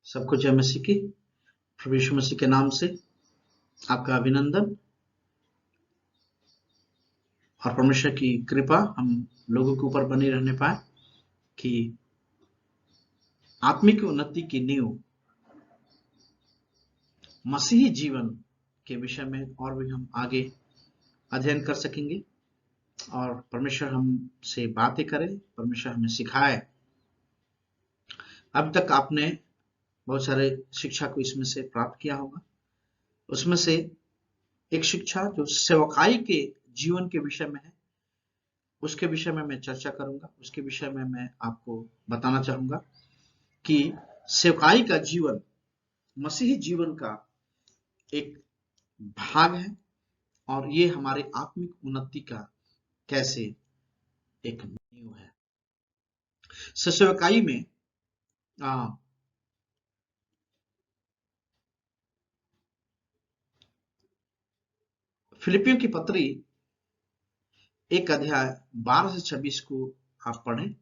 सबको जय मसीह की। प्रभु यीशु मसीह के नाम से आपका अभिनंदन और परमेश्वर की कृपा हम लोगों के ऊपर बनी रहने पाए कि आत्मिक उन्नति की नींव मसीही जीवन के विषय में और भी हम आगे अध्ययन कर सकेंगे और परमेश्वर हमसे बातें करे, परमेश्वर हमें सिखाए। अब तक आपने बहुत सारे शिक्षा को इसमें से प्राप्त किया होगा। उसमें से एक शिक्षा जो सेवकाई के जीवन के विषय में है, उसके विषय में मैं चर्चा करूंगा। उसके विषय में मैं आपको बताना चाहूंगा कि सेवकाई का जीवन मसीही जीवन का एक भाग है और ये हमारे आत्मिक उन्नति का कैसे एक नींव है। सेवकाई में फिलिपियों की पत्री 1 अध्याय 12 से 26 को आप पढ़ें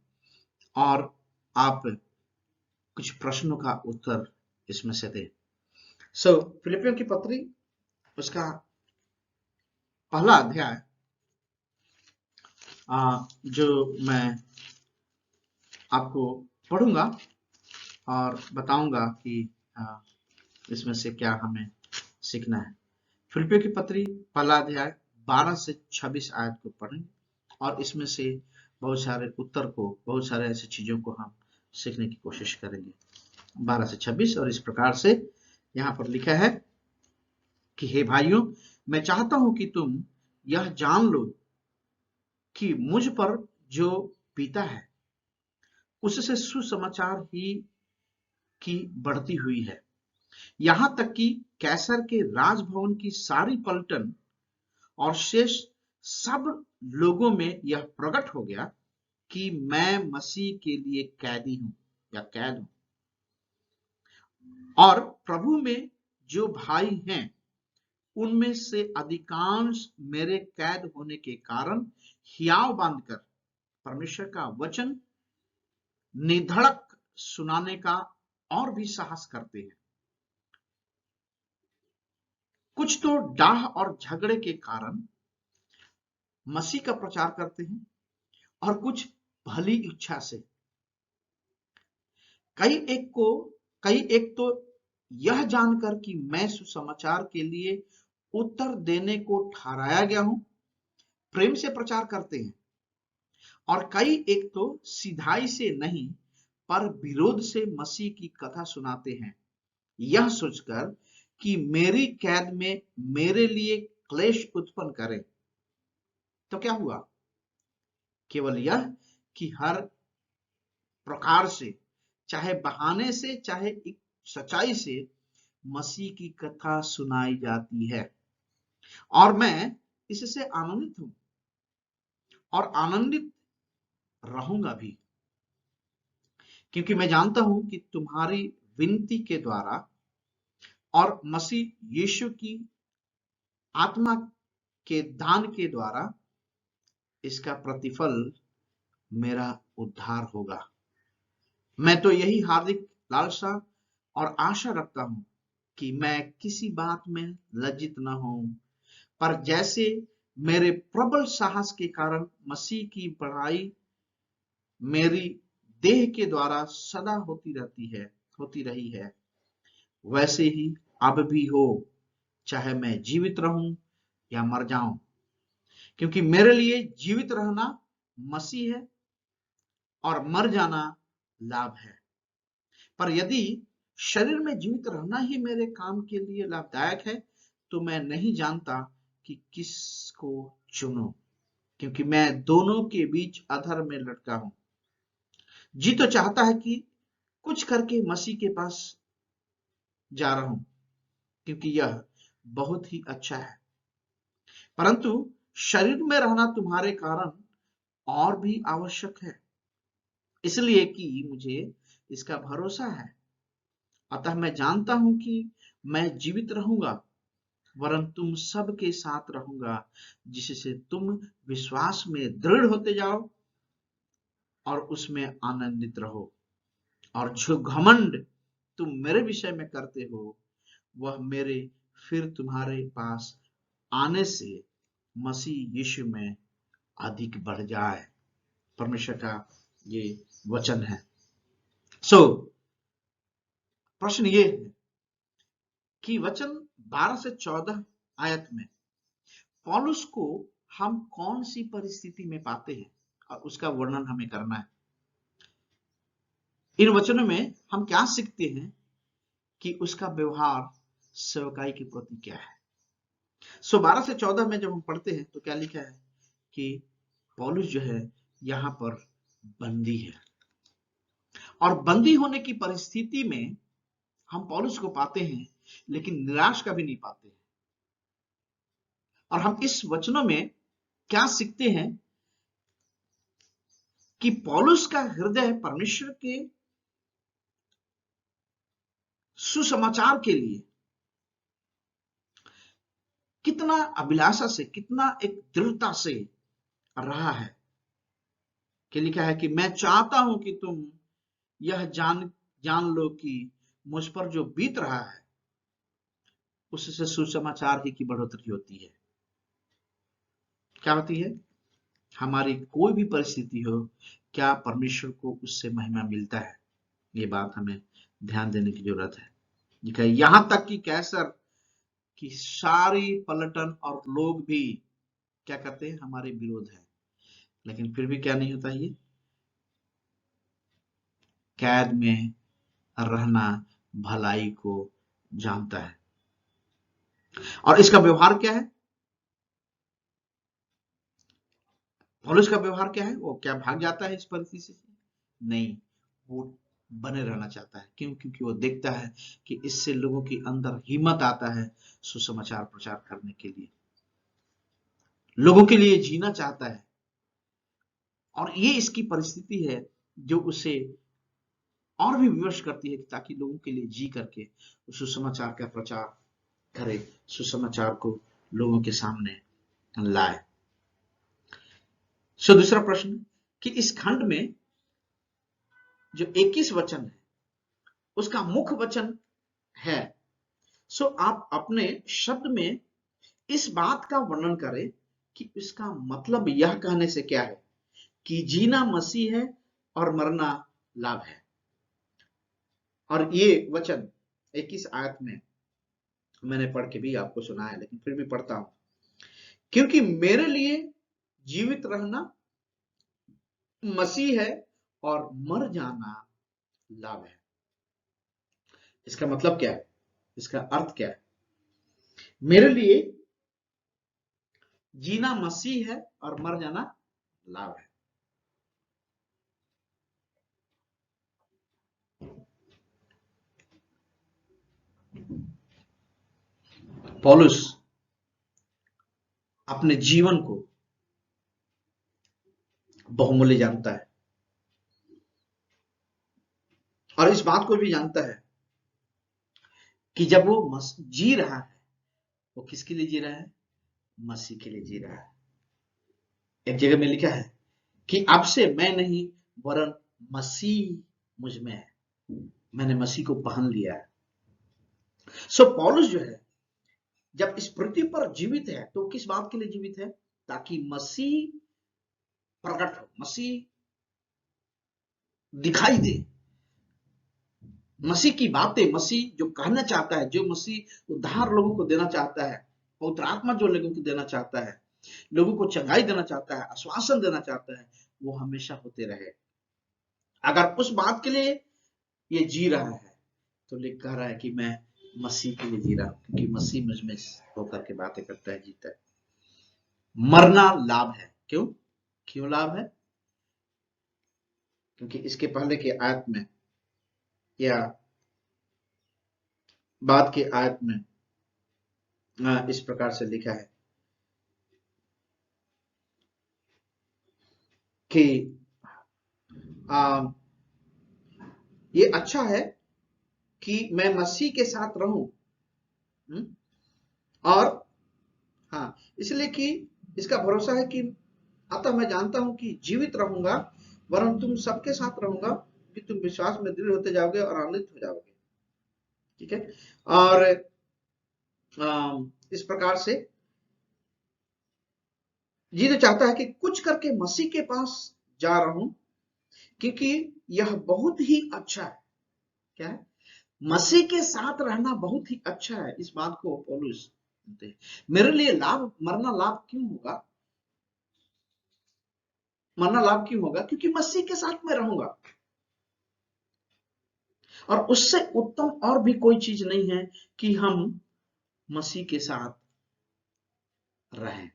और आप कुछ प्रश्नों का उत्तर इसमें से दें। फिलिपियों की पत्री उसका पहला अध्याय जो मैं आपको पढ़ूंगा और बताऊंगा कि इसमें से क्या हमें सीखना है। फिलिपियों की पत्री पहला अध्याय 12 से 26 आयत को पढ़ें और इसमें से बहुत सारे उत्तर को, बहुत सारे ऐसी चीजों को हम सीखने की कोशिश करेंगे। 12 से 26 और इस प्रकार से यहाँ पर लिखा है कि हे भाइयों, मैं चाहता हूं कि तुम यह जान लो कि मुझ पर जो बीता है उससे सुसमाचार ही की बढ़ती हुई है। यहां तक कि कैसर के राजभवन की सारी पलटन और शेष सब लोगों में यह प्रकट हो गया कि मैं मसीह के लिए कैदी हूं या कैद हूं। और प्रभु में जो भाई हैं उनमें से अधिकांश मेरे कैद होने के कारण हियाव बांधकर परमेश्वर का वचन निधड़क सुनाने का और भी साहस करते हैं। कुछ तो डाह और झगड़े के कारण मसीह का प्रचार करते हैं और कुछ भली इच्छा से। कई एक तो यह जानकर कि मैं सुसमाचार के लिए उत्तर देने को ठहराया गया हूं, प्रेम से प्रचार करते हैं। और कई एक तो सिधाई से नहीं पर विरोध से मसीह की कथा सुनाते हैं, यह सोचकर कि मेरी कैद में मेरे लिए क्लेश उत्पन्न करें। तो क्या हुआ? केवल यह कि हर प्रकार से, चाहे बहाने से चाहे सच्चाई से, मसीह की कथा सुनाई जाती है और मैं इससे आनंदित हूं और आनंदित रहूंगा भी, क्योंकि मैं जानता हूं कि तुम्हारी विनती के द्वारा और मसीह यीशु की आत्मा के दान के द्वारा इसका प्रतिफल मेरा उद्धार होगा। मैं तो यही हार्दिक लालसा और आशा रखता हूं कि मैं किसी बात में लज्जित न हूं, पर जैसे मेरे प्रबल साहस के कारण मसीह की बढ़ाई मेरी देह के द्वारा सदा होती रही है, वैसे ही अब भी हो, चाहे मैं जीवित रहूं या मर जाऊं। क्योंकि मेरे लिए जीवित रहना मसीह है और मर जाना लाभ है। पर यदि शरीर में जीवित रहना ही मेरे काम के लिए लाभदायक है तो मैं नहीं जानता कि किसको चुनूं, क्योंकि मैं दोनों के बीच अधर में लटका हूं। जी तो चाहता है कि कुछ करके मसीह के पास जा रहा हूं, क्योंकि यह बहुत ही अच्छा है। परंतु शरीर में रहना तुम्हारे कारण और भी आवश्यक है, इसलिए कि मुझे इसका भरोसा है। अतः मैं जानता हूं कि मैं जीवित रहूंगा, वरन तुम सब के साथ रहूंगा, जिससे तुम विश्वास में दृढ़ होते जाओ और उसमें आनंदित रहो। और जो घमंड तुम मेरे विषय में करते हो वह मेरे फिर तुम्हारे पास आने से मसीह यीशु में अधिक बढ़ जाए। परमेश्वर का ये वचन है। प्रश्न ये है कि वचन 12 से 14 आयत में पौलुस को हम कौन सी परिस्थिति में पाते हैं और उसका वर्णन हमें करना है। इन वचनों में हम क्या सीखते हैं कि उसका व्यवहार सेवकाई के प्रति क्या है। 12 से 14 में जब हम पढ़ते हैं तो क्या लिखा है कि पौलुस जो है यहां पर बंदी है, और बंदी होने की परिस्थिति में हम पौलुस को पाते हैं लेकिन निराश कभी नहीं पाते हैं। और हम इस वचनों में क्या सीखते हैं कि पौलुस का हृदय परमेश्वर के सुसमाचार के लिए कितना अभिलाषा से, कितना एक दृढ़ता से रहा है कि लिखा है कि मैं चाहता हूं कि तुम यह जान लो कि मुझ पर जो बीत रहा है उससे सुसमाचार ही की बढ़ोतरी होती है। क्या होती है? हमारी कोई भी परिस्थिति हो, क्या परमेश्वर को उससे महिमा मिलता है? ये बात हमें ध्यान देने की जरूरत है। यहां तक कि कैसर की सारी पलटन और लोग भी क्या करते हैं? हमारे विरोध है, लेकिन फिर भी क्या नहीं होता? ये कैद में रहना भलाई को जानता है। और इसका व्यवहार क्या है? पौलुस का व्यवहार क्या है? वो क्या भाग जाता है इस परिस्थिति से? नहीं, वो बने रहना चाहता है। क्यों? क्योंकि वो देखता है कि इससे लोगों के अंदर हिम्मत आता है सुसमाचार प्रचार करने के लिए, लोगों के लिए जीना चाहता है। और ये इसकी परिस्थिति है जो उसे और भी विवश करती है ताकि लोगों के लिए जी करके सुसमाचार का प्रचार करे, सुसमाचार को लोगों के सामने लाए। दूसरा प्रश्न कि इस खंड में जो 21 वचन है उसका मुख्य वचन है। आप अपने शब्द में इस बात का वर्णन करें कि इसका मतलब यह कहने से क्या है कि जीना मसीह है और मरना लाभ है। और ये वचन 21 आयत में मैंने पढ़ के भी आपको सुना है, लेकिन फिर भी पढ़ता हूं। क्योंकि मेरे लिए जीवित रहना मसीह है और मर जाना लाभ है। इसका मतलब क्या है? इसका अर्थ क्या है? मेरे लिए जीना मसीह है और मर जाना लाभ है। पौलुस अपने जीवन को बहुमूल्य जानता है और इस बात को भी जानता है कि जब वो जी रहा है, वो किसके लिए जी रहा है? मसीह के लिए जी रहा है। एक जगह में लिखा है कि अब से मैं नहीं वरन मसीह मुझ में है, मैंने मसीह को पहन लिया है। पौलुस जो है जब इस पृथ्वी पर जीवित है तो किस बात के लिए जीवित है? ताकि मसीह प्रकट हो, मसीह दिखाई दे, मसीह की बातें, मसीह जो कहना चाहता है, जो मसीह उद्धार लोगों को देना चाहता है, पवित्र आत्मा जो लोगों को देना चाहता है, लोगों को चंगाई देना चाहता है, आश्वासन देना चाहता है, वो हमेशा होते रहे। अगर उस बात के लिए ये जी रहा है तो लिख कह रहा है कि मैं मसीह के लिए जी रहा हूं, क्योंकि मसीह मुझ में होकर के बातें करता है, जीता है। मरना लाभ है। क्यों? क्यों लाभ है? क्योंकि इसके पहले के आयत में या बाद के आयत में इस प्रकार से लिखा है कि ये अच्छा है कि मैं मसीह के साथ रहूं, और हाँ, इसलिए कि इसका भरोसा है कि अतः मैं जानता हूं कि जीवित रहूंगा वरन तुम सबके साथ रहूंगा कि तुम विश्वास में दृढ़ होते जाओगे और आनंदित हो जाओगे। ठीक है। और इस प्रकार से जी तो चाहता है कि कुछ करके मसीह के पास जा रहा हूं, क्योंकि यह बहुत ही अच्छा है। क्या है? मसीह के साथ रहना बहुत ही अच्छा है। इस बात को पौलुस कहते हैं। मेरे लिए लाभ, मरना लाभ क्यों होगा? मरना लाभ क्यों होगा? क्योंकि मसीह के साथ मैं रहूंगा, और उससे उत्तम और भी कोई चीज नहीं है कि हम मसीह के साथ रहें।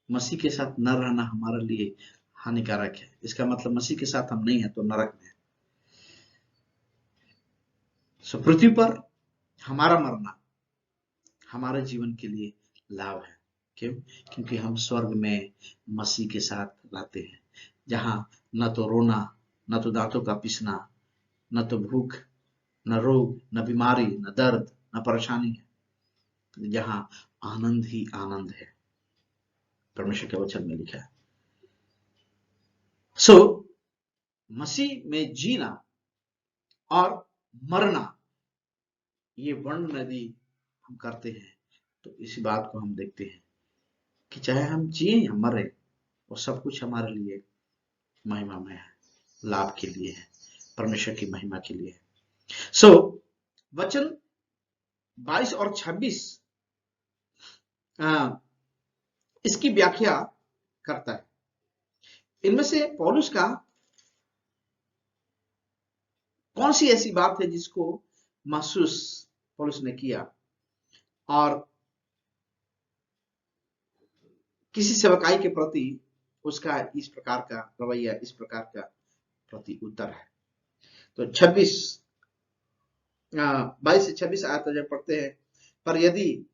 मसीह के साथ न रहना हमारे लिए हानिकारक है। इसका मतलब मसीह के साथ हम नहीं है तो नरक में है। सो पृथ्वी पर हमारा मरना हमारे जीवन के लिए लाभ है। क्यों? क्योंकि हम स्वर्ग में मसीह के साथ रहते हैं, जहां न तो रोना, न तो दांतों का पिसना, न तो भूख, न रोग, न बीमारी, न दर्द, न परेशानी है, जहां आनंद ही आनंद है। परमेश्वर के वचन में लिखा है। सो मसीह में जीना और मरना, ये वर्ण नदी हम करते हैं, तो इसी बात को हम देखते हैं कि चाहे हम जिए या मरे, वो सब कुछ हमारे लिए महिमा में है, लाभ के लिए है, परमेश्वर की महिमा के लिए है। सो वचन 22 और 26 इसकी व्याख्या करता है। इनमें से पौलुस का कौन सी ऐसी बात है जिसको महसूस पौलुस ने किया, और किसी सेवकाई के प्रति उसका इस प्रकार का रवैया, इस प्रकार का प्रति उत्तर है। तो 22 से 26 आयत जब पढ़ते हैं, पर यदि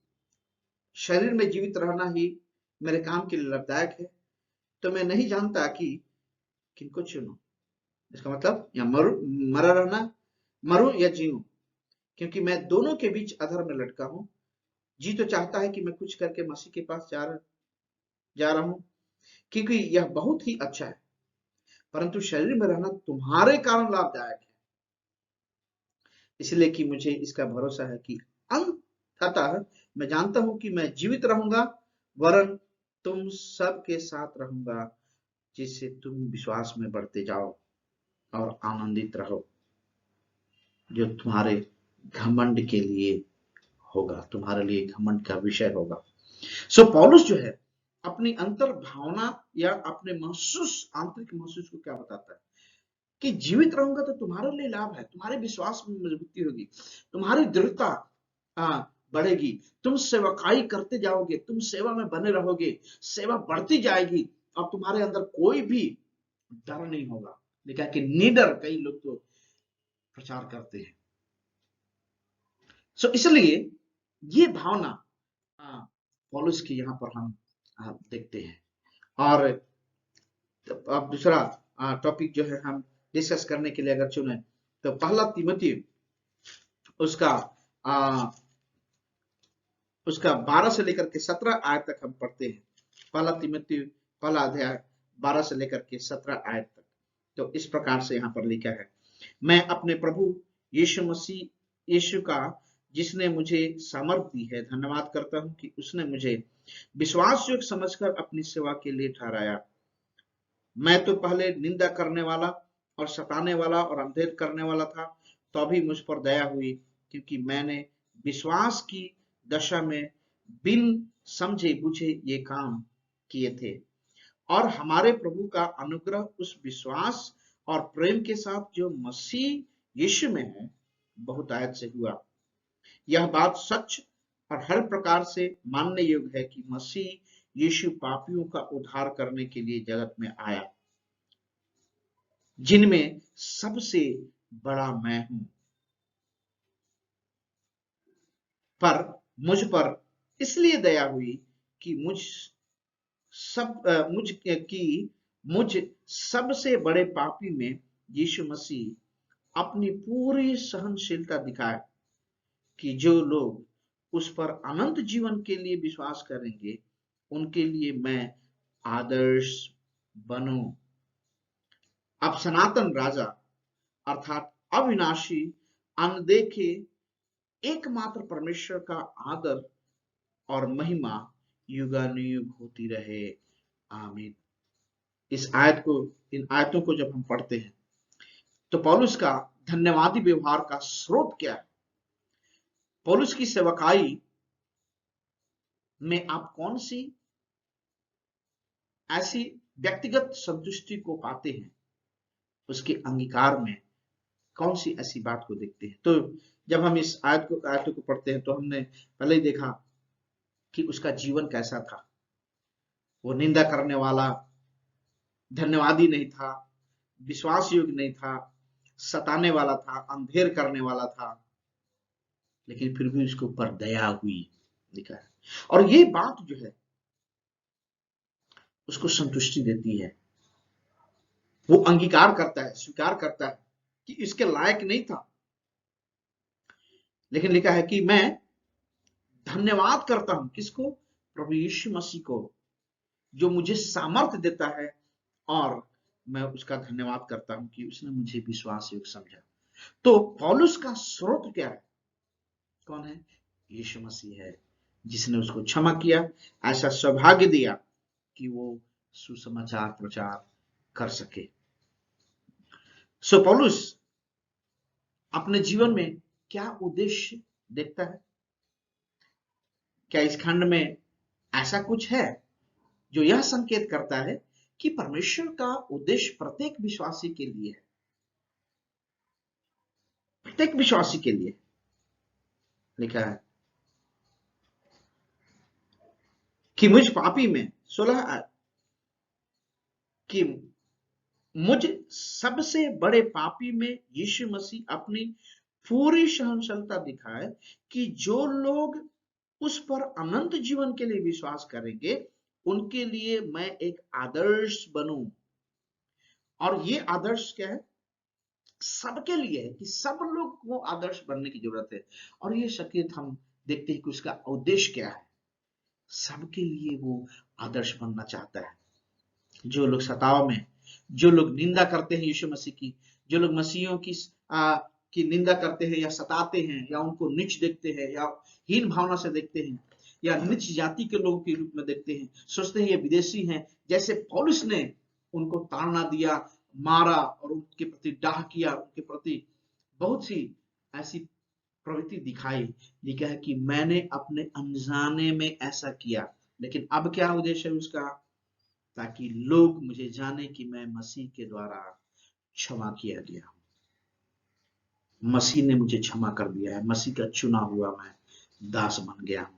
शरीर में जीवित रहना ही मेरे काम के लिए लाभदायक है, तो मैं नहीं जानता कि किनको चुनूं। इसका मतलब या मरा रहना, मरूं या जीऊं, क्योंकि मैं दोनों के बीच अधर में लटका हूं। जी तो चाहता है कि मैं कुछ करके मसीह के पास जा रहा हूं, क्योंकि यह बहुत ही अच्छा है, परंतु शरीर में रहना तुम्हारे कारण लाभदायक है, इसलिए कि मुझे इसका भरोसा है कि अंततः मैं जानता हूं कि मैं जीवित रहूंगा, वरन तुम सबके साथ रहूंगा, जिससे तुम विश्वास में बढ़ते जाओ और आनंदित रहो, जो तुम्हारे घमंड के लिए होगा, तुम्हारे लिए घमंड का विषय होगा। सो पौलुस जो है अपनी अंतर भावना या अपने आंतरिक महसूस को क्या बताता है कि जीवित रहूंगा तो तुम्हारे लिए लाभ है, तुम्हारे विश्वास में मजबूती होगी, तुम्हारी दृढ़ता बढ़ेगी, तुम सेवकाई करते जाओगे, तुम सेवा में बने रहोगे, सेवा बढ़ती जाएगी, और तुम्हारे अंदर कोई भी डर नहीं होगा। देखा कि निडर कई लोग तो प्रचार करते हैं। सो इसलिए ये भावना पौलुस की यहाँ पर हम देखते हैं। और अब दूसरा टॉपिक जो है हम डिस्कस करने के लिए अगर चुने, तो पहला तिमोथी उसका 12 से लेकर के 17 आयत तक हम पढ़ते हैं। पहला तिमोथी पहला अध्याय 12 से लेकर के 17 आयत तक। तो इस प्रकार से यहाँ पर लिखा है, मैं अपने प्रभु यीशु का जिसने मुझे सामर्थ दी है धन्यवाद करता हूं कि उसने मुझे विश्वास योग्य समझकर अपनी सेवा के लिए ठहराया। मैं तो पहले निंदा करने वाला और सताने वाला और अंधेर करने वाला था, तो अभी मुझ पर दया हुई, क्योंकि मैंने विश्वास की दशा में बिन समझे बुझे ये काम किए थे। और हमारे प्रभु का अनुग्रह उस विश्वास और प्रेम के साथ जो मसीह यीशु में है बहुतायत से हुआ। यह बात सच और हर प्रकार से मानने योग्य है कि मसीह यीशु पापियों का उद्धार करने के लिए जगत में आया, जिनमें सबसे बड़ा मैं हूं। पर मुझ पर इसलिए दया हुई कि मुझ सबसे बड़े पापी में यीशु मसीह अपनी पूरी सहनशीलता दिखाए, कि जो लोग उस पर अनंत जीवन के लिए विश्वास करेंगे उनके लिए मैं आदर्श बनूं। अब सनातन राजा अर्थात अविनाशी, अनदेखे एकमात्र परमेश्वर का आदर और महिमा युगानुयुग होती रहे। आमीन। इस आयत को, इन आयतों को जब हम पढ़ते हैं तो पौलुस का धन्यवादी व्यवहार का स्रोत क्या है? पौलुस की सेवकाई में आप कौन सी ऐसी व्यक्तिगत संतुष्टि को पाते हैं? उसके अंगीकार में कौन सी ऐसी बात को देखते हैं? तो जब हम इस आयतों को पढ़ते हैं तो हमने पहले ही देखा कि उसका जीवन कैसा था। वो निंदा करने वाला, धन्यवादी नहीं था, विश्वास योग्य नहीं था, सताने वाला था, अंधेर करने वाला था, लेकिन फिर भी उसके ऊपर दया हुई, लिखा है। और ये बात जो है उसको संतुष्टि देती है। वो अंगीकार करता है, स्वीकार करता है कि इसके लायक नहीं था, लेकिन लिखा है कि मैं धन्यवाद करता हूं। किसको? प्रभु यीशु मसीह को, जो मुझे सामर्थ्य देता है, और मैं उसका धन्यवाद करता हूं कि उसने मुझे विश्वास योग्य समझा। तो पौलुस का स्रोत क्या है? कौन है? यीशु मसीह है, जिसने उसको क्षमा किया, ऐसा सौभाग्य दिया कि वो सुसमाचार प्रचार कर सके। सो पौलुस अपने जीवन में क्या उद्देश्य देखता है? क्या इस खंड में ऐसा कुछ है जो यह संकेत करता है कि परमेश्वर का उद्देश्य प्रत्येक विश्वासी के लिए है? प्रत्येक विश्वासी के लिए लिखा है कि मुझ पापी में 16 कि मुझ सबसे बड़े पापी में यीशु मसीह अपनी पूरी सहनशीलता दिखाए कि जो लोग उस पर अनंत जीवन के लिए विश्वास करेंगे उनके लिए मैं एक आदर्श बनूं। और ये आदर्श क्या है? सबके लिए है, कि सब लोग को आदर्श बनने की जरूरत है। और ये संकेत हम देखते हैं कि उसका उद्देश्य क्या है। सबके लिए वो आदर्श बनना चाहता है। जो लोग सताव में, जो लोग निंदा करते हैं यीशु मसीह की, जो लोग मसीहियों की निंदा करते हैं या सताते हैं या उनको नीच देखते हैं या हीन भावना से देखते हैं या नीच जाति के लोगों के रूप में देखते हैं, सोचते हैं ये विदेशी हैं, जैसे पौलुस ने उनको ताड़ना दिया, मारा और उनके प्रति डाह किया, उनके प्रति बहुत सी ऐसी प्रवृत्ति दिखाई। लिखा है कि मैंने अपने अनजाने में ऐसा किया, लेकिन अब क्या उद्देश्य है उसका? ताकि लोग मुझे जाने कि मैं मसीह के द्वारा क्षमा किया गया हूं। मसीह ने मुझे क्षमा कर दिया है, मसीह का चुना हुआ मैं दास बन गया हूं।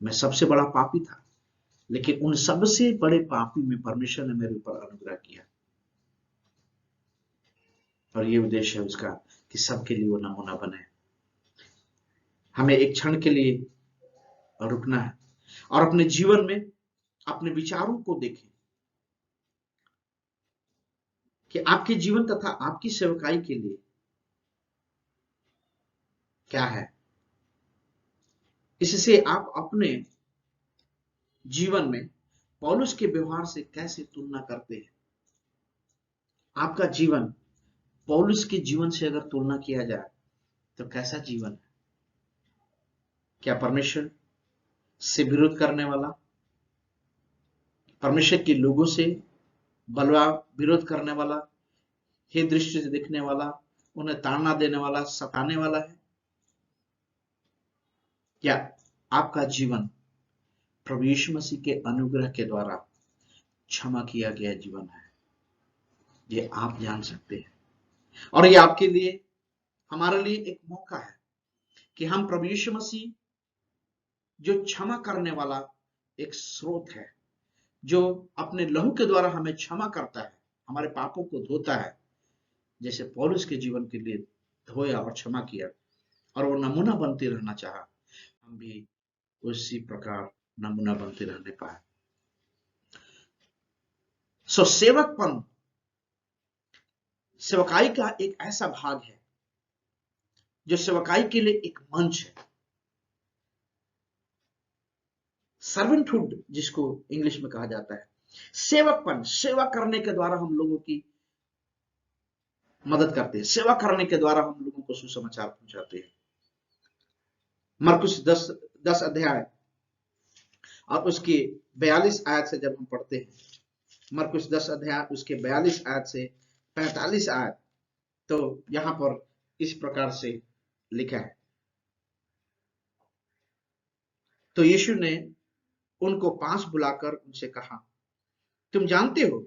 मैं सबसे बड़ा पापी था, लेकिन उन सबसे बड़े पापी में परमेश्वर ने मेरे ऊपर अनुग्रह किया। और ये उद्देश्य है उसका कि सबके लिए वो नमूना बने। हमें एक क्षण के लिए रुकना है और अपने जीवन में अपने विचारों को देखें कि आपके जीवन तथा आपकी सेवकाई के लिए क्या है। इससे आप अपने जीवन में पौलुस के व्यवहार से कैसे तुलना करते हैं? आपका जीवन पौलुस के जीवन से अगर तुलना किया जाए तो कैसा जीवन है? क्या परमेश्वर से विरोध करने वाला, परमेश्वर के लोगों से बलवा विरोध करने वाला, हे दृष्टि से देखने वाला, उन्हें ताड़ना देने वाला, सताने वाला है? क्या आपका जीवन प्रभु यीशु मसीह के अनुग्रह के द्वारा क्षमा किया गया जीवन है? ये आप जान सकते हैं। और ये आपके लिए, हमारे लिए एक मौका है कि हम प्रभु यीशु मसीह, जो क्षमा करने वाला एक स्रोत है, जो अपने लहू के द्वारा हमें क्षमा करता है, हमारे पापों को धोता है, जैसे पौलुस के जीवन के लिए धोया और क्षमा किया और वो नमूना बनते रहना चाहा, हम भी उसी प्रकार नमूना बनते रहने पाए। सो सेवकपन सेवकाई का एक ऐसा भाग है जो सेवकाई के लिए एक मंच है। सर्वेंटहुड जिसको इंग्लिश में कहा जाता है, सेवकपन, सेवा करने के द्वारा हम लोगों की मदद करते हैं, सेवा करने के द्वारा हम लोगों को सुसमाचार पहुंचाते हैं। मरकुस 10 अध्याय और उसकी 42 आयत से जब हम पढ़ते हैं, मरकुस 10 अध्याय उसके 42 आयत से 45 आयत, तो यहां पर इस प्रकार से लिखा है, तो यीशु ने उनको पास बुलाकर उनसे कहा, तुम जानते हो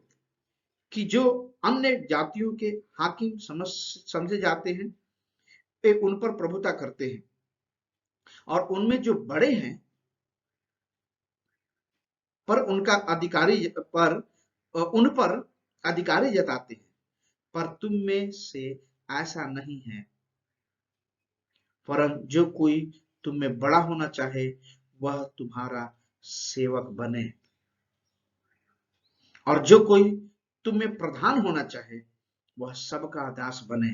कि जो अन्य जातियों के हाकिम समझे जाते हैं, वे उन पर प्रभुता करते हैं और उनमें जो बड़े हैं पर उनका अधिकारी पर उन पर अधिकारी जताते हैं, पर तुम में से ऐसा नहीं है, परंतु जो कोई तुम में बड़ा होना चाहे वह तुम्हारा सेवक बने, और जो कोई तुम में प्रधान होना चाहे वह सबका दास बने,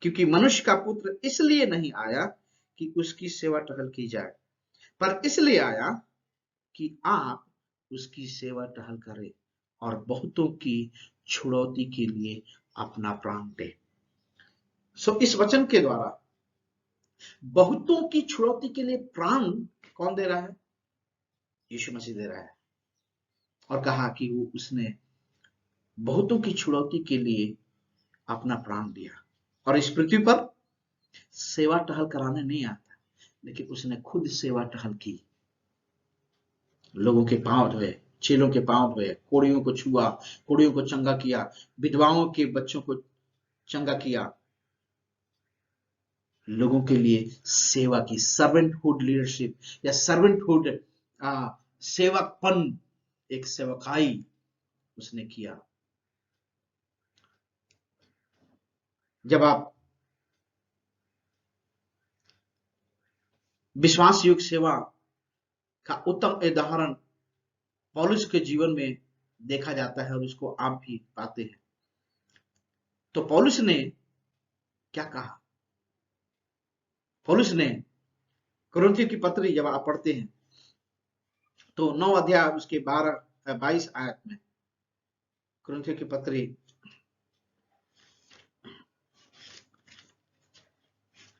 क्योंकि मनुष्य का पुत्र इसलिए नहीं आया कि उसकी सेवा टहल की जाए, पर इसलिए आया कि आप उसकी सेवा टहल करें और बहुतों की छुड़ौती के लिए अपना प्राण दे। सो इस वचन के द्वारा बहुतों की छुड़ौती के लिए प्राण कौन दे रहा है? यीशु मसीह दे रहा है, और कहा कि वो उसने बहुतों की छुड़ौती के लिए अपना प्राण दिया, और इस पृथ्वी पर सेवा टहल कराने नहीं आता, लेकिन उसने खुद सेवा टहल की, लोगों के पांव धोए, चेलों के पांव धोए, कोड़ियों को छुआ, कोड़ियों को चंगा किया, विधवाओं के बच्चों को चंगा किया, लोगों के लिए सेवा की, सर्वेंटहुड लीडरशिप या सर्वेंटहुड सेवकपन, एक सेवकाई उसने किया। जब आप विश्वास युग सेवा का उत्तम उदाहरण पौलुस के जीवन में देखा जाता है और उसको आप भी पाते हैं, तो पौलुस ने क्या कहा? पौलुस ने कुरिन्थियों की पत्री जब आप पढ़ते हैं तो 9 अध्याय उसके 22 आयत में, कुरिन्थियों की पत्री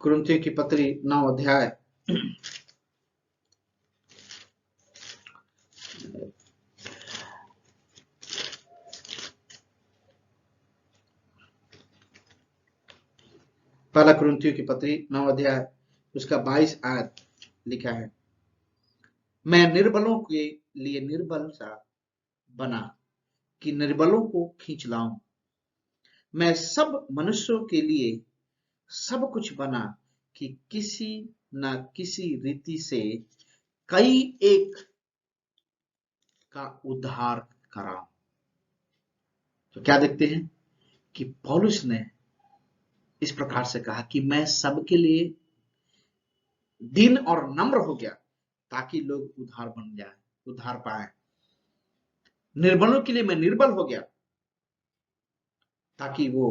कुरिन्थियों की पत्री 9 अध्याय पहला कुरिन्थियों की पत्री 9 अध्याय उसका 22 आयत लिखा है, मैं निर्बलों के लिए निर्बल सा बना कि निर्बलों को खींच लाऊं, मैं सब मनुष्यों के लिए सब कुछ बना कि किसी न किसी रीति से कई एक का उद्धार कराऊं। तो क्या देखते हैं कि पौलुस ने इस प्रकार से कहा कि मैं सबके लिए दीन और नम्र हो गया ताकि लोग उद्धार बन जाए, उद्धार पाए। निर्बलों के लिए मैं निर्बल हो गया ताकि वो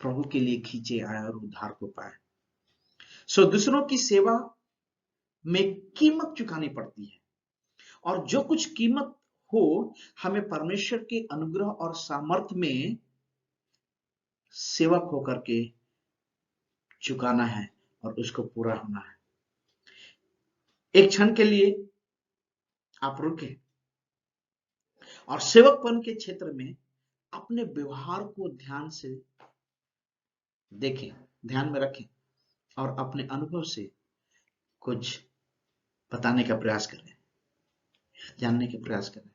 प्रभु के लिए खींचे आए और उद्धार को पाए। सो दूसरों की सेवा में कीमत चुकानी पड़ती है, और जो कुछ कीमत हो हमें परमेश्वर के अनुग्रह और सामर्थ्य में सेवक होकर के चुकाना है और उसको पूरा होना है। एक क्षण के लिए आप रुके और सेवकपन के क्षेत्र में अपने व्यवहार को ध्यान से देखें, ध्यान में रखें और अपने अनुभव से कुछ बताने का प्रयास करें, जानने का प्रयास करें।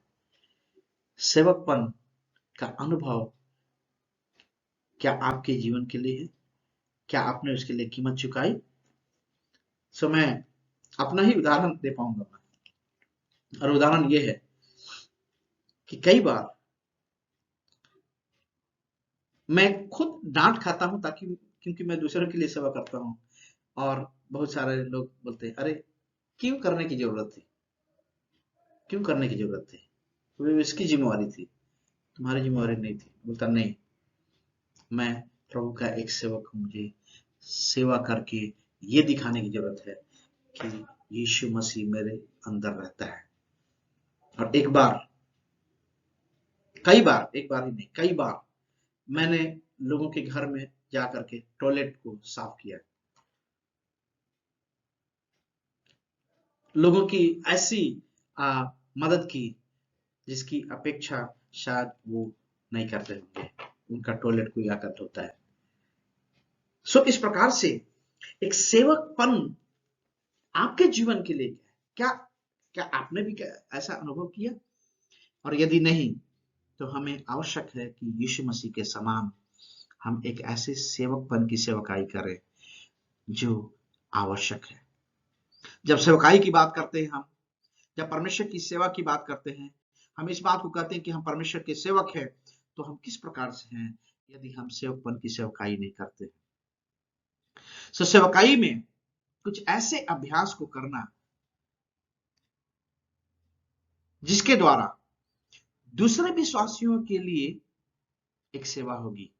सेवकपन का अनुभव क्या आपके जीवन के लिए है? क्या आपने उसके लिए कीमत चुकाई? सो मैं अपना ही उदाहरण दे पाऊंगा, और उदाहरण ये है कि कई बार मैं खुद डांट खाता हूं ताकि, क्योंकि मैं दूसरों के लिए सेवा करता हूं, और बहुत सारे लोग बोलते हैं, अरे क्यों करने की जरूरत थी, क्यों करने की जरूरत थी, वो इसकी जिम्मेवारी थी, तुम्हारी जिम्मेवारी नहीं थी। बोलता नहीं, मैं प्रभु का एक सेवक हूं, मुझे सेवा करके ये दिखाने की जरूरत है कि यीशु मसीह मेरे अंदर रहता है। और एक बार, कई बार, एक बार ही नहीं, कई बार मैंने लोगों के घर में जाकर के टॉयलेट को साफ किया, लोगों की ऐसी मदद की जिसकी अपेक्षा शायद वो नहीं करते होंगे। उनका टॉयलेट कोई आकर धोता है। सो इस प्रकार से एक सेवकपन आपके जीवन के लिए क्या क्या आपने भी ऐसा अनुभव किया? और यदि नहीं, तो हमें आवश्यक है कि यीशु मसीह के समान हम एक ऐसे सेवकपन की सेवकाई करें जो आवश्यक है। जब सेवकाई की बात करते हैं हम, जब परमेश्वर की सेवा की बात करते हैं, हम इस बात को कहते हैं कि हम परमेश्वर के सेवक हैं, तो हम किस प्रकार से हैं यदि हम सेवकपन की सेवकाई नहीं करते? सो सेवकाई में कुछ ऐसे अभ्यास को करना जिसके द्वारा दूसरे विश्वासियों के लिए एक सेवा होगी।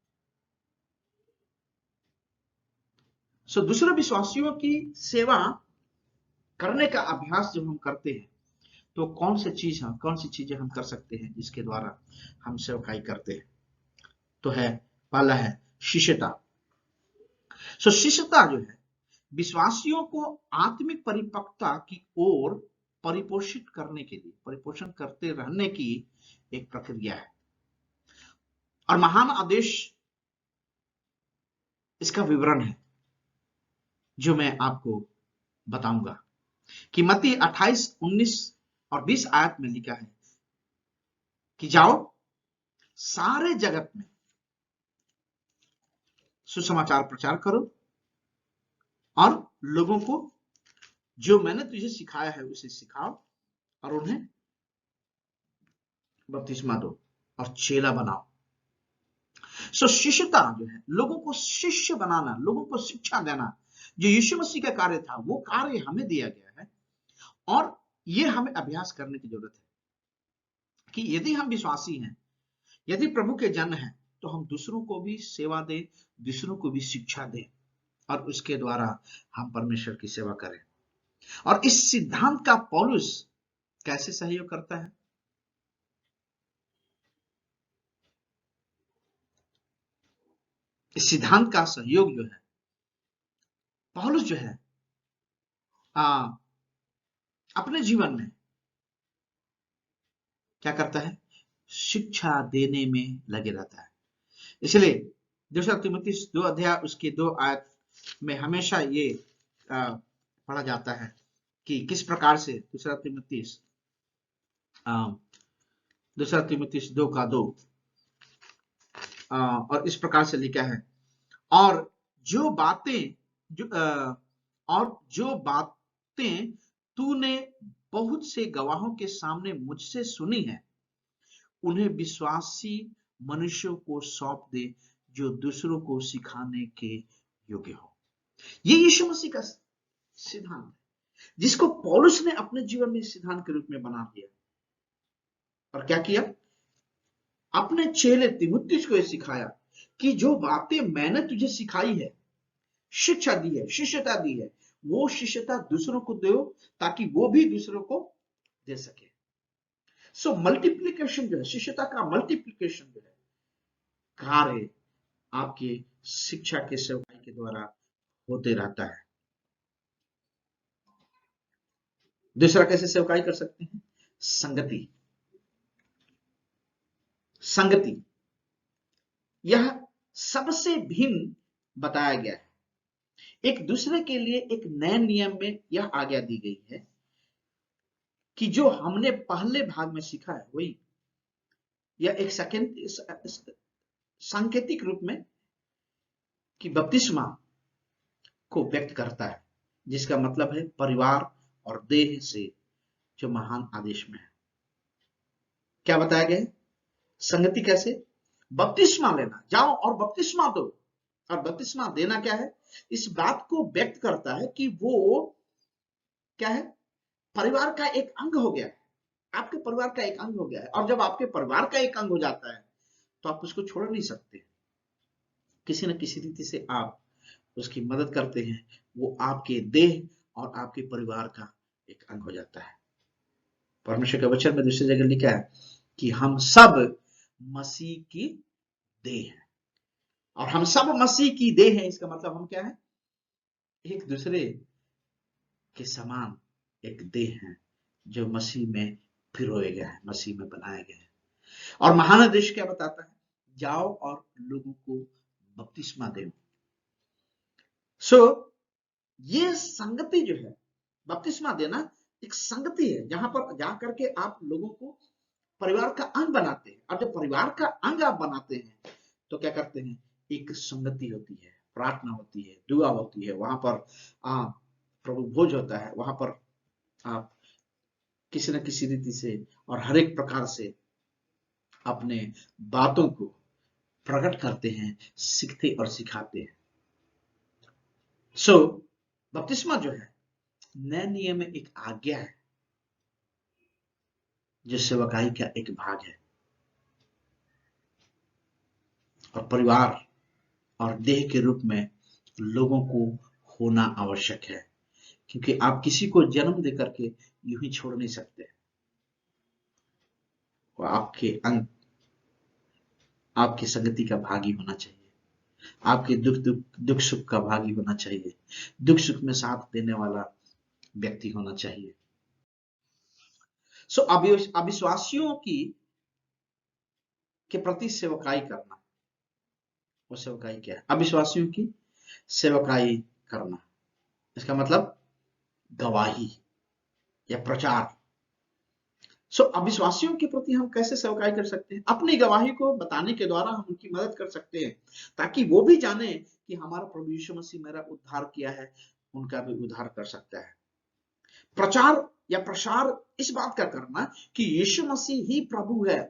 सो दूसरे विश्वासियों की सेवा करने का अभ्यास जब हम करते हैं, तो कौन सी चीजें हम कर सकते हैं जिसके द्वारा हम सेवकाई करते हैं? तो है, पहला है शिष्यता। सो शिष्यता जो है विश्वासियों को आत्मिक परिपक्वता की ओर परिपोषित करने के लिए, परिपोषण करते रहने की एक प्रक्रिया है। और महान आदेश इसका विवरण है जो मैं आपको बताऊंगा कि मत्ती 28, 19 और 20 आयत में लिखा है कि जाओ सारे जगत में सुसमाचार प्रचार करो और लोगों को जो मैंने तुझे सिखाया है उसे सिखाओ और उन्हें बपतिस्मा दो और चेला बनाओ। सो शिष्यता जो है लोगों को शिष्य बनाना, लोगों को शिक्षा देना, जो यीशु मसीह का कार्य था वो कार्य हमें दिया गया है। और ये हमें अभ्यास करने की जरूरत है कि यदि हम विश्वासी हैं, यदि प्रभु के जन हैं, तो हम दूसरों को भी सेवा दें, दूसरों को भी शिक्षा दें और उसके द्वारा हम परमेश्वर की सेवा करें। और इस सिद्धांत का पौलुस कैसे सहयोग करता है? इस सिद्धांत का सहयोग जो है पौलुस जो है अपने जीवन में क्या करता है? शिक्षा देने में लगे रहता है। इसलिए दूसरा तीमुथियुस 2 अध्याय उसके 2 आयत में हमेशा ये पढ़ा जाता है कि किस प्रकार से दूसरा तीमुथियुस 2 का 2 और इस प्रकार से लिखा है, और जो बातें तूने बहुत से गवाहों के सामने मुझसे सुनी है, उन्हें विश्वासी मनुष्यों को सौंप दे जो दूसरों को सिखाने के योग्य हो। ये यीशु मसीह का सिद्धांत है जिसको पौलुस ने अपने जीवन में सिद्धांत के रूप में बना दिया। और क्या किया? अपने चेले तीमुथियुस को सिखाया कि जो बातें मैंने तुझे सिखाई है, शिक्षा दी है, शिष्यता दी है, वो शिष्यता दूसरों को दो ताकि वो भी दूसरों को दे सके। सो मल्टीप्लिकेशन जो है, शिष्यता का मल्टीप्लिकेशन जो है कार्य आपके शिक्षा के सेवकाई के द्वारा होते रहता है। दूसरा कैसे सेवकाई कर सकते हैं? संगति। संगति यह सबसे भिन्न बताया गया है। एक दूसरे के लिए एक नए नियम में यह आज्ञा दी गई है कि जो हमने पहले भाग में सीखा है वही, यह एक सांकेतिक रूप में कि बपतिस्मा को व्यक्त करता है, जिसका मतलब है परिवार और देह से जो महान आदेश में है। क्या बताया गया? संगति कैसे? बपतिस्मा लेना, जाओ और बपतिस्मा दो। और बपतिस्मा देना क्या है? इस बात को व्यक्त करता है कि वो क्या है? परिवार का एक अंग हो गया है, आपके परिवार का एक अंग हो गया है। और जब आपके परिवार का एक अंग हो जाता है तो आप उसको छोड़ नहीं सकते। किसी न किसी रीति से आप उसकी मदद करते हैं, वो आपके देह और आपके परिवार का एक अंग हो जाता है। परमेश्वर के वचन में दूसरी जगह लिखा है कि हम सब मसीह की देह है। और हम सब मसीह की देह है, इसका मतलब हम क्या है? एक दूसरे के समान एक देह है जो मसीह में पिरोए गए हैं, मसीह में बनाए गए हैं। और महानिदेश क्या बताता है? जाओ और लोगों को बपतिस्मा दो। ये संगति जो है, बपतिस्मा देना एक संगति है जहां पर जाकर के आप लोगों को परिवार का अंग बनाते हैं। और जब परिवार का अंग आप बनाते हैं तो क्या करते हैं? एक संगति होती है, प्रार्थना होती है, दुआ होती है, वहां पर प्रभु भोज होता है, वहां पर आप किसी न किसी रीति से और हर एक प्रकार से अपने बातों को प्रकट करते हैं, सीखते और सिखाते हैं। बपतिस्मा जो है नए नियम में एक आज्ञा है जो सेवकाई का एक भाग है। और परिवार और देह के रूप में लोगों को होना आवश्यक है, क्योंकि आप किसी को जन्म देकर के यूं ही छोड़ नहीं सकते। वो आपके अंग, आपकी संगति का भागी होना चाहिए, आपके दुख सुख का भागी होना चाहिए, दुख सुख में साथ देने वाला व्यक्ति होना चाहिए। अविश्वासियों के प्रति सेवकाई करना, वो सेवकाई क्या है? अविश्वासियों की सेवकाई करना, इसका मतलब गवाही या प्रचार। अविश्वासियों के प्रति हम कैसे सेवकाई कर सकते हैं? अपनी गवाही को बताने के द्वारा हम उनकी मदद कर सकते हैं, ताकि वो भी जाने कि हमारा प्रभु यीशु मसीह मेरा उद्धार किया है, उनका भी उद्धार कर सकता है। प्रचार या प्रसार इस बात का करना कि यीशु मसीह ही प्रभु है।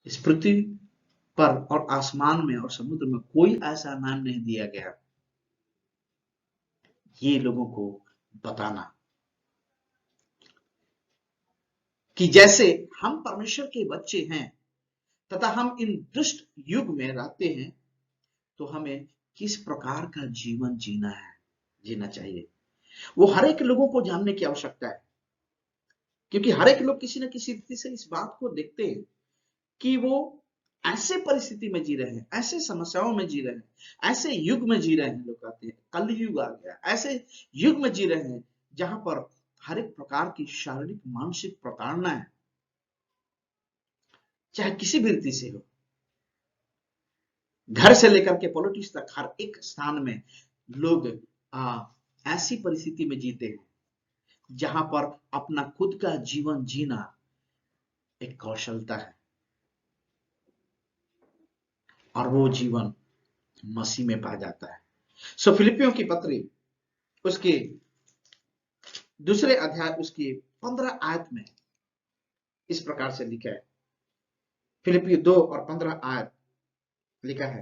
इस पृथ्वी पर और आसमान में और समुद्र में कोई ऐसा नाम नहीं दिया गया, ये लोगों को बताना कि जैसे हम परमेश्वर के बच्चे हैं तथा हम इन दुष्ट युग में रहते हैं, तो हमें किस प्रकार का जीवन जीना चाहिए, वो हर एक लोगों को जानने की आवश्यकता है। क्योंकि हर एक लोग किसी न किसी रीति से इस बात को देखते हैं कि वो ऐसे परिस्थिति में जी रहे हैं, ऐसे समस्याओं में जी रहे हैं, ऐसे युग में जी रहे हैं। लोग कहते हैं कल युग आ गया, ऐसे युग में जी रहे हैं जहां पर हर एक प्रकार की शारीरिक मानसिक प्रताड़ना है, चाहे किसी भी रीति से हो। घर से लेकर के पॉलिटिक्स तक हर एक स्थान में लोग ऐसी परिस्थिति में जीते हैं जहां पर अपना खुद का जीवन जीना एक कौशलता है, और वो जीवन मसीह में पाया जाता है। फिलिपियों की पत्री उसके दूसरे अध्याय उसकी 15 आयत में इस प्रकार से लिखा है। फिलिपियो 2 और 15 आयत लिखा है,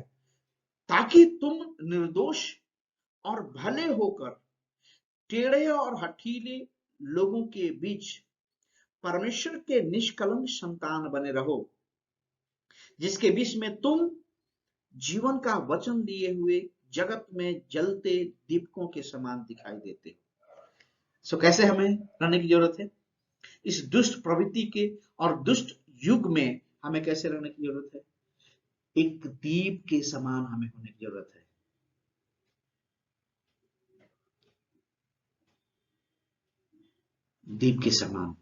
ताकि तुम निर्दोष और भले होकर टेढ़े और हठीले लोगों के बीच परमेश्वर के निष्कलंक संतान बने रहो, जिसके बीच में तुम जीवन का वचन लिए हुए जगत में जलते दीपकों के समान दिखाई देते हो। कैसे हमें रहने की जरूरत है? इस दुष्ट प्रवृत्ति के और दुष्ट युग में हमें कैसे रहने की जरूरत है? एक दीप के समान हमें होने की जरूरत है। दीप के समान,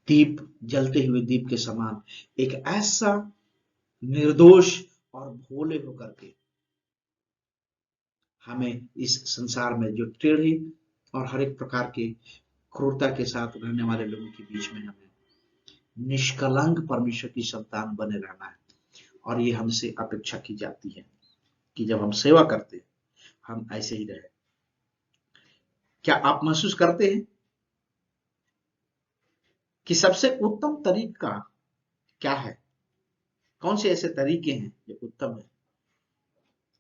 दीप जलते हुए दीप के समान, एक ऐसा निर्दोष और भोले होकर के हमें इस संसार में जो टेढ़े और हर एक प्रकार के क्रूरता के साथ रहने वाले लोगों के बीच में हमें निष्कलंक परमेश्वर की संतान बने रहना है। और ये हमसे अपेक्षा की जाती है कि जब हम सेवा करते हैं हम ऐसे ही रहे। क्या आप महसूस करते हैं कि सबसे उत्तम तरीका क्या है? कौन से ऐसे तरीके हैं जो उत्तम है,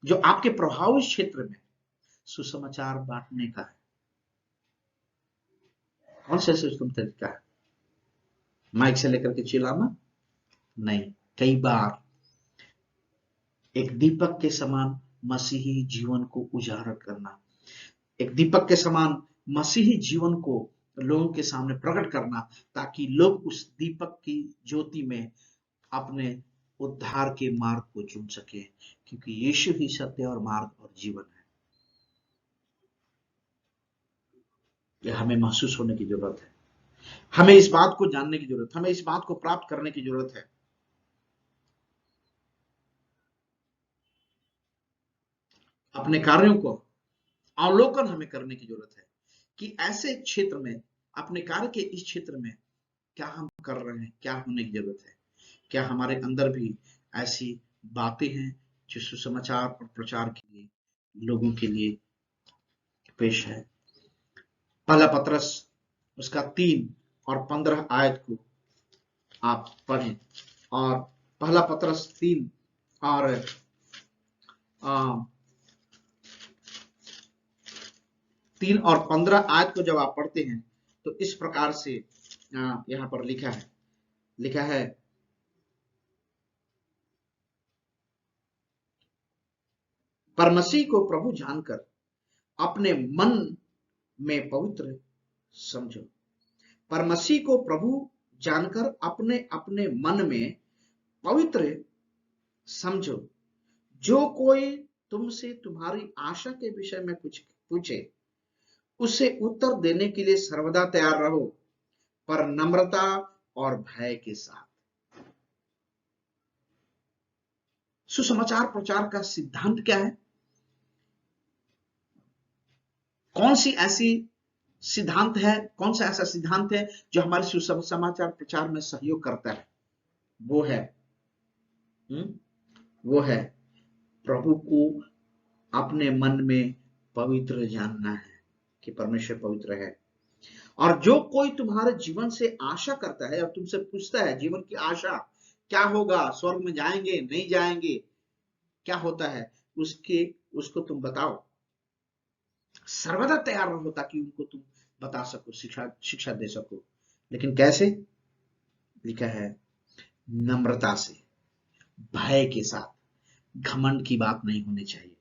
जो आपके प्रभावित क्षेत्र में सुसमाचार बांटने का है? कौन से ऐसे उत्तम तरीका है? माइक से लेकर के चिल्लाना नहीं, कई बार एक दीपक के समान मसीही जीवन को उजागर करना, एक दीपक के समान मसीही जीवन को लोगों के सामने प्रकट करना, ताकि लोग उस दीपक की ज्योति में अपने उद्धार के मार्ग को चुन सके, क्योंकि यीशु ही सत्य और मार्ग और जीवन है। ये हमें महसूस होने की जरूरत है। हमें इस बात को जानने की जरूरत, हमें इस बात को प्राप्त करने की जरूरत है। अपने कार्यों को अवलोकन हमें करने की जरूरत है कि ऐसे क्षेत्र में, अपने कार्य के इस क्षेत्र में क्या हम कर रहे हैं, क्या होने की जरूरत है। क्या हमारे अंदर भी ऐसी बातें हैं जो सुसमाचार और प्रचार के लिए, लोगों के लिए पेश है। पहला पत्रस उसका 3 और 15 आयत को आप पढ़ें, और पहला पत्रस 3 और 3 और 15 आयत को जब आप पढ़ते हैं तो इस प्रकार से यहां पर लिखा है पर मसीह को प्रभु जानकर अपने मन में पवित्र समझो। पर मसीह को प्रभु जानकर अपने अपने मन में पवित्र समझो। जो कोई तुमसे तुम्हारी आशा के विषय में कुछ पूछे, उसे उत्तर देने के लिए सर्वदा तैयार रहो, पर नम्रता और भय के साथ। सुसमाचार प्रचार का सिद्धांत क्या है? कौन सा ऐसा सिद्धांत है जो हमारे सुसमाचार प्रचार में सहयोग करता है? वो है प्रभु को अपने मन में पवित्र जानना है कि परमेश्वर पवित्र है। और जो कोई तुम्हारे जीवन से आशा करता है और तुमसे पूछता है जीवन की आशा क्या होगा, स्वर्ग में जाएंगे नहीं जाएंगे, क्या होता है, उसको तुम बताओ। सर्वदा तैयार रहो ताकि उनको तुम बता सको, शिक्षा दे सको। लेकिन कैसे? लिखा है नम्रता से, भय के साथ। घमंड की बात नहीं होनी चाहिए।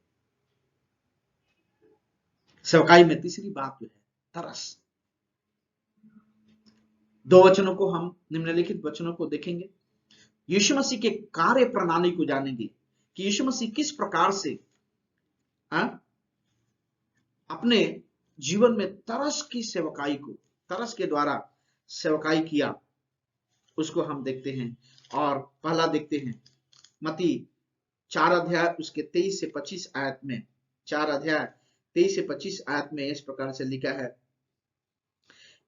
सेवकाई में तीसरी बात जो है तरस। 2 वचनों को हम, निम्नलिखित वचनों को देखेंगे। यीशु मसीह के कार्य प्रणाली को जानेंगे कि यीशु मसीह किस प्रकार से अपने जीवन में तरस के द्वारा सेवकाई किया, उसको हम देखते हैं। और पहला देखते हैं मत्ती 4 अध्याय उसके 23 से 25 आयत में। 4 अध्याय 23 से 25 आयत में इस प्रकार से लिखा है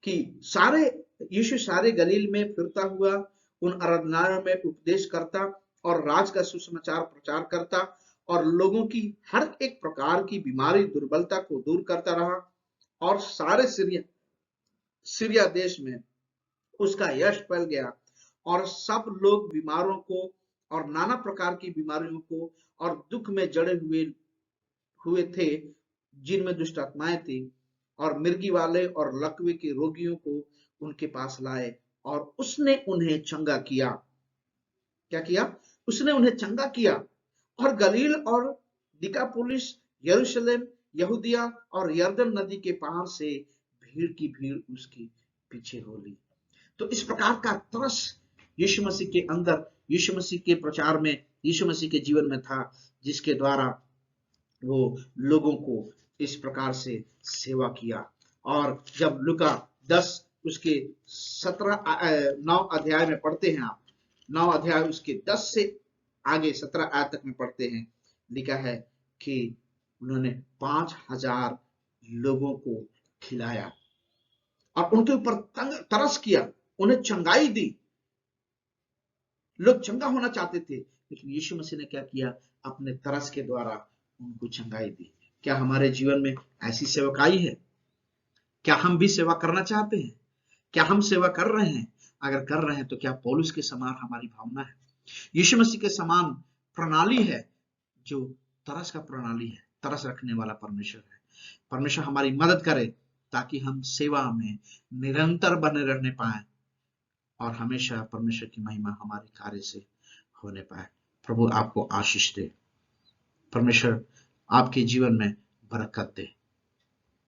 कि यीशु सारे गलील में फिरता हुआ उन आराधनालयों में उपदेश करता और राज का सुसमाचार प्रचार करता और लोगों की हर एक प्रकार की बीमारी, दुर्बलता को दूर करता रहा। और सारे सीरिया देश में उसका यश फैल गया और सब लोग बीमारों को और नाना प्रकार की बीमारियों को और दुख में जड़े हुए थे, जिनमें दुष्ट आत्माएं थी, और मिर्गी वाले और लकवे के रोगियों को उनके पास लाए और उसने उन्हें चंगा किया। क्या किया? उसने उन्हें चंगा किया। और गलील और दिकापुलिस, यरूशलेम, यहूदिया और यरदन नदी के पार से भीड़ की भीड़ उसके पीछे हो ली। तो इस प्रकार का तरस यीशु मसीह के अंदर, यीशु मसीह के प्रचार में, यीशु मसीह के जीवन में था, जिसके द्वारा वो लोगों को इस प्रकार से सेवा किया। और जब लूका 10 उसके 9 अध्याय में पढ़ते हैं आप, 9 अध्याय उसके 10 से आगे 17 आयत तक में पढ़ते हैं, लिखा है कि उन्होंने 5000 लोगों को खिलाया और उनके ऊपर तरस किया, उन्हें चंगाई दी। लोग चंगा होना चाहते थे, लेकिन यीशु मसीह ने क्या किया? अपने तरस के द्वारा उनको चंगाई दी। क्या हमारे जीवन में ऐसी सेवकाई है? क्या हम भी सेवा करना चाहते हैं? क्या हम सेवा कर रहे हैं? अगर कर रहे हैं तो क्या पौलुस के समान हमारी भावना है? यीशु मसीह के समान प्रणाली है जो तरस का प्रणाली है, तरस रखने वाला परमेश्वर है। परमेश्वर हमारी मदद करे ताकि हम सेवा में निरंतर बने रहने पाए और हमेशा परमेश्वर की महिमा हमारे कार्य से होने पाए। प्रभु आपको आशीष दे। परमेश्वर आपके जीवन में बरकत दे।